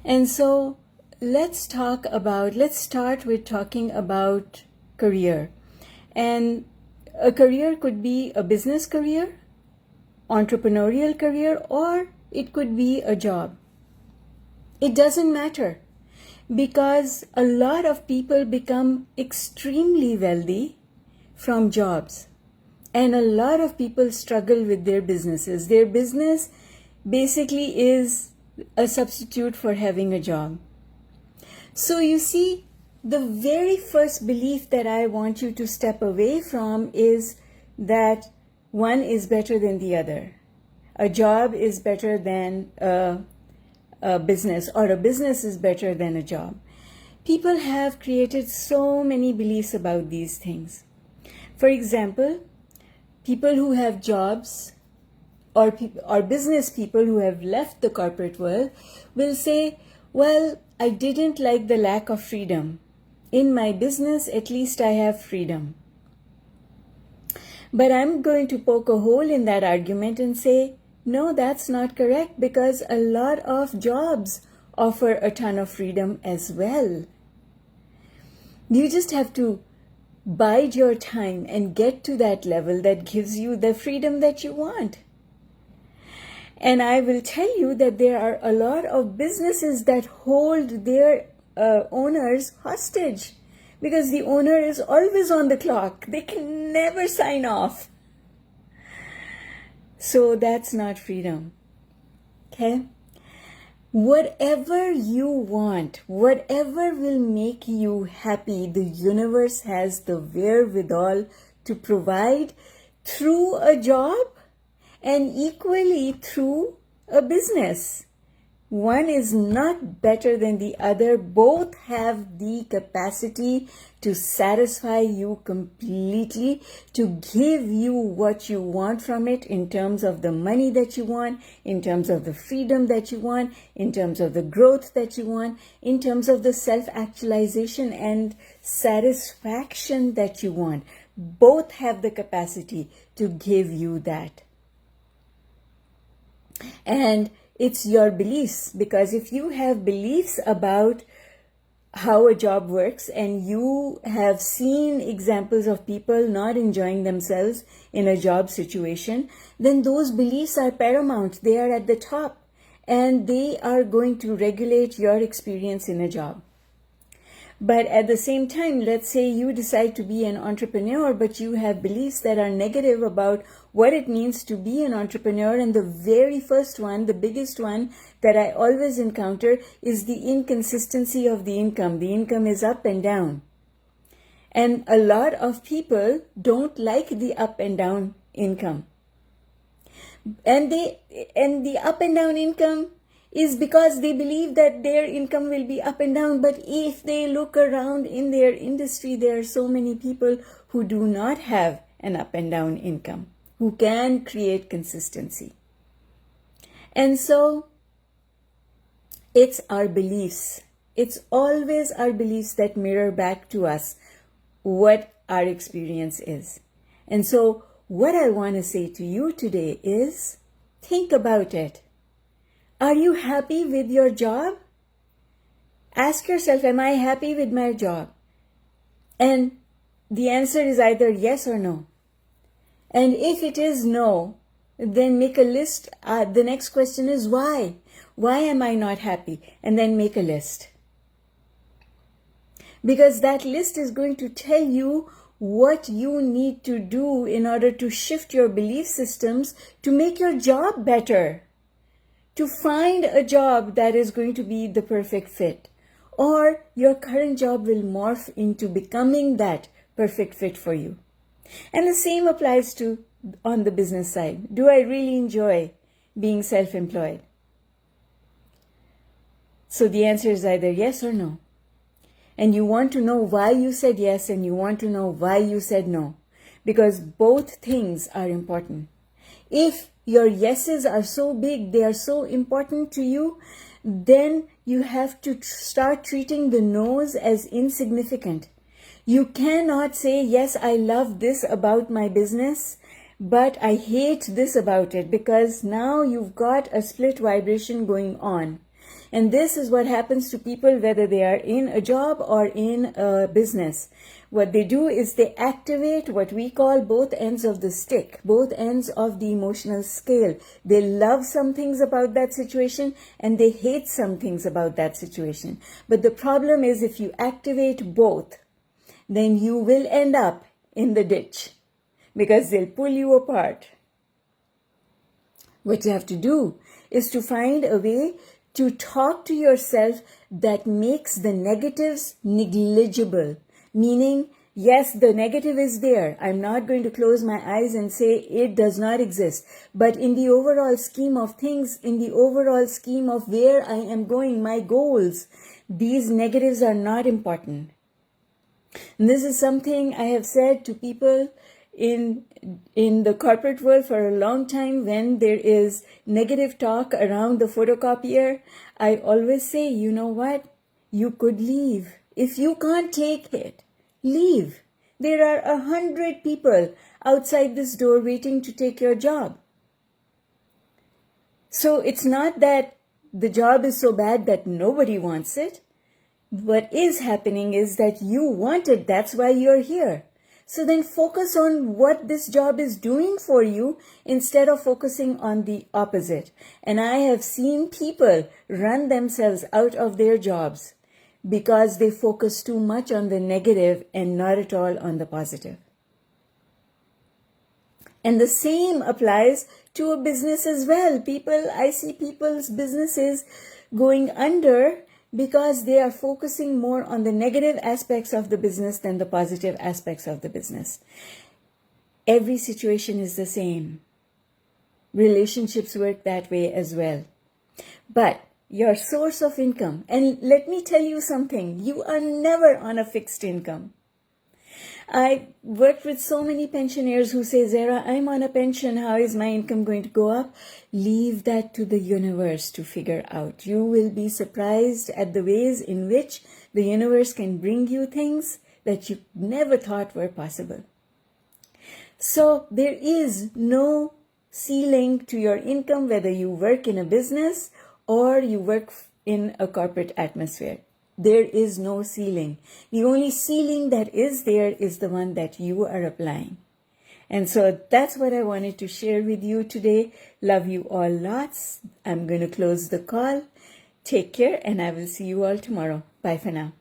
And so let's start with talking about career. And a career could be a business career, entrepreneurial career, or it could be a job. It doesn't matter, because a lot of people become extremely wealthy from jobs, and a lot of people struggle with their businesses. Their business basically is a substitute for having a job. So you see, the very first belief that I want you to step away from is that one is better than the other. A job is better than a business, or a business is better than a job. People have created so many beliefs about these things. For example, people who have jobs, or business people who have left the corporate world, will say, well, I didn't like the lack of freedom. In my business, at least I have freedom. But I'm going to poke a hole in that argument and say, no, that's not correct, because a lot of jobs offer a ton of freedom as well. You just have to bide your time and get to that level that gives you the freedom that you want. And I will tell you that there are a lot of businesses that hold their owners hostage, because the owner is always on the clock. They can never sign off. So that's not freedom. Okay? Whatever you want, whatever will make you happy, the universe has the wherewithal to provide through a job and equally through a business. One is not better than the other. Both have the capacity to satisfy you completely, to give you what you want from it in terms of the money that you want, in terms of the freedom that you want, in terms of the growth that you want, in terms of the self-actualization and satisfaction that you want. Both have the capacity to give you that. And it's your beliefs, because if you have beliefs about how a job works and you have seen examples of people not enjoying themselves in a job situation, then those beliefs are paramount. They are at the top, and they are going to regulate your experience in a job. But at the same time, let's say you decide to be an entrepreneur, but you have beliefs that are negative about what it means to be an entrepreneur. And the very first one, the biggest one that I always encounter, is the inconsistency of the income. The income is up and down. And a lot of people don't like the up and down income. And the up and down income is because they believe that their income will be up and down. But if they look around in their industry, there are so many people who do not have an up and down income, who can create consistency. And so it's our beliefs. It's always our beliefs that mirror back to us what our experience is. And so what I want to say to you today is, think about it. Are you happy with your job? Ask yourself, am I happy with my job? And the answer is either yes or no. And if it is no, then make a list. The next question is why? Why am I not happy? And then make a list. Because that list is going to tell you what you need to do in order to shift your belief systems to make your job better. To find a job that is going to be the perfect fit, or your current job will morph into becoming that perfect fit for you. And the same applies to on the business side. Do I really enjoy being self-employed? So the answer is either yes or no. And you want to know why you said yes, and you want to know why you said no, because both things are important. If your yeses are so big, they are so important to you, then you have to start treating the no's as insignificant. You cannot say, yes, I love this about my business, but I hate this about it, because now you've got a split vibration going on. And this is what happens to people whether they are in a job or in a business. What they do is they activate what we call both ends of the stick, both ends of the emotional scale. They love some things about that situation and they hate some things about that situation. But the problem is if you activate both, then you will end up in the ditch because they'll pull you apart. What you have to do is to find a way to talk to yourself that makes the negatives negligible. Meaning, yes, the negative is there. I'm not going to close my eyes and say it does not exist. But in the overall scheme of things, in the overall scheme of where I am going, my goals, these negatives are not important. And this is something I have said to people in the corporate world for a long time. When there is negative talk around the photocopier, I always say, you know what? You could leave. If you can't take it, leave. There are 100 people outside this door waiting to take your job. So it's not that the job is so bad that nobody wants it. What is happening is that you want it. That's why you're here. So then focus on what this job is doing for you instead of focusing on the opposite. And I have seen people run themselves out of their jobs because they focus too much on the negative and not at all on the positive. And the same applies to a business as well. I see people's businesses going under because they are focusing more on the negative aspects of the business than the positive aspects of the business. Every situation is the same. Relationships work that way as well. But your source of income, and let me tell you something, you are never on a fixed income. I worked with so many pensioners who say, Zara, I'm on a pension. How is my income going to go up? Leave that to the universe to figure out. You will be surprised at the ways in which the universe can bring you things that you never thought were possible. So there is no ceiling to your income, whether you work in a business or you work in a corporate atmosphere. There is no ceiling. The only ceiling that is there is the one that you are applying. And so that's what I wanted to share with you today. Love you all lots. I'm going to close the call. Take care, and I will see you all tomorrow. Bye for now.